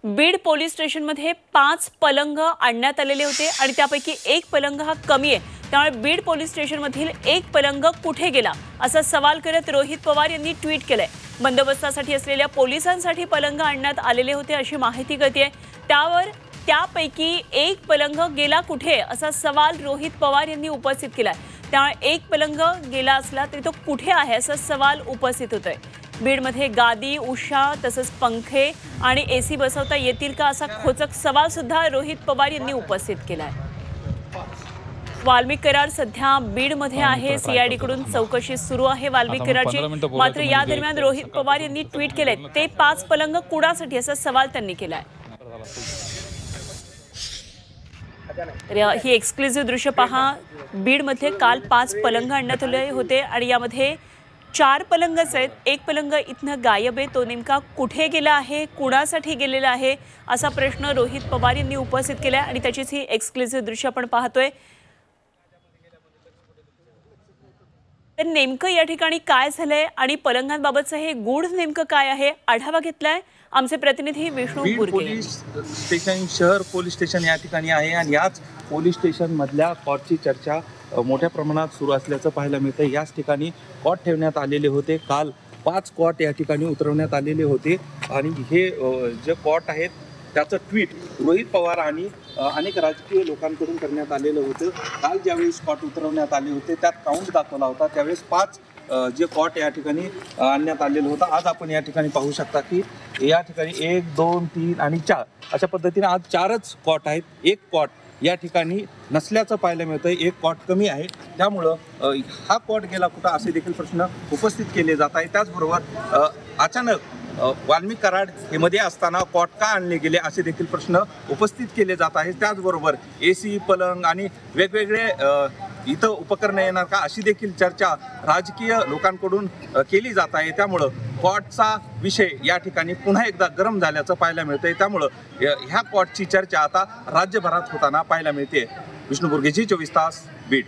Beed police स्टेशनमध्ये 5 पलंग आणण्यात आलेले होते आणि त्यापैकी एक पलंग हा कमी आहे। त्यामुळे बीड पोलीस स्टेशनमधील एक पलंग कुठे गेला असा सवाल करत रोहित पवार यांनी ट्विट केलंय। बंदोबस्तासाठी असलेल्या पोलिसांसाठी पलंग आणण्यात आलेले होते अशी माहिती कळतेय। त्यापैकी एक पलंग गेला कुठे असा सवाल रोहित पवार यांनी उपस्थित केलाय। त्यामुळे एक पलंग गेला असला तरी तो कुठे आहे असा सवाल उपस्थित होतोय। बीडमध्ये गादी, उषा तसंच पंखे आणि एसी बसवता येतील का असा खोचक सवाल सुद्धा रोहित पवार यांनी उपस्थित केलाय। वाल्मिक कराड सध्या बीडमध्ये आहे। सीआयडी कडून चौकशी सुरू आहे वाल्मिक कराडची। मात्र या दरम्यान रोहित पवार यांनी ट्विट केले ते 5 पलंग कुणासाठी असा सवाल त्यांनी केलाय। ही एक्सक्लुझिव्ह दृश्य पहा। बीडमध्ये काल 5 पलंग आणण्यात आले होते आणि यामध्ये 4 पलंगच आहेत। एक पलंग इथनं गायब आहे, तो नेमका कुठे गेला आहे, कुणासाठी गेलेला आहे असा प्रश्न रोहित पवार यांनी उपस्थित केलाय आणि त्याचीच ही एक्सक्लुझिव्ह दृश्य आपण पाहतोय। तर नेमकं या ठिकाणी काय झालंय आणि पलंगांबाबतचं हे गूढ नेमकं काय आहे आढावा घेतलाय आमचे प्रतिनिधी विष्णू बुर्गे। पोलीस स्टेशन शहर पोलीस स्टेशन या ठिकाणी आहे आणि याच पोलीस स्टेशन मधल्या कॉटची चर्चा मोठ्या प्रमाणात सुरू असल्याचं पाहायला मिळतं। याच ठिकाणी कॉट ठेवण्यात आलेले होते। काल 5 कॉट या ठिकाणी उतरवण्यात आलेले होते आणि हे जे कॉट आहेत त्याचं ट्विट रोहित पवार आणि अनेक राजकीय लोकांकडून करण्यात आलेलं होतं। काल ज्यावेळेस कॉट उतरवण्यात आले होते त्यात काउंट दाखवला होता, त्यावेळेस 5 जे कॉट या ठिकाणी आणण्यात आलेलं होतं। आज आपण या ठिकाणी पाहू शकता की या ठिकाणी 1, 2, 3 आणि 4 अशा पद्धतीने आज 4च कॉट आहेत। एक कॉट या ठिकाणी नसल्याचं पाहायला मिळतंय, एक कॉट कमी आहे। त्यामुळं हा कॉट गेला कुठं असे देखील प्रश्न उपस्थित केले जात आहेत। त्याचबरोबर अचानक वाल्मिक कराड हे मध्ये असताना कॉट का आणले गेले असे देखील प्रश्न उपस्थित केले जात आहेत। त्याचबरोबर एसी, पलंग आणि वेगवेगळे इथं उपकरणं येणार का अशी देखील चर्चा राजकीय लोकांकडून केली जात आहे। त्यामुळं कॉटचा विषय या ठिकाणी पुन्हा एकदा गरम झाल्याचं पाहायला मिळतंय। त्यामुळं ह्या कॉटची चर्चा आता राज्यभरात होताना पाहायला मिळते। विष्णू बुर्गे, 24 तास, बीड।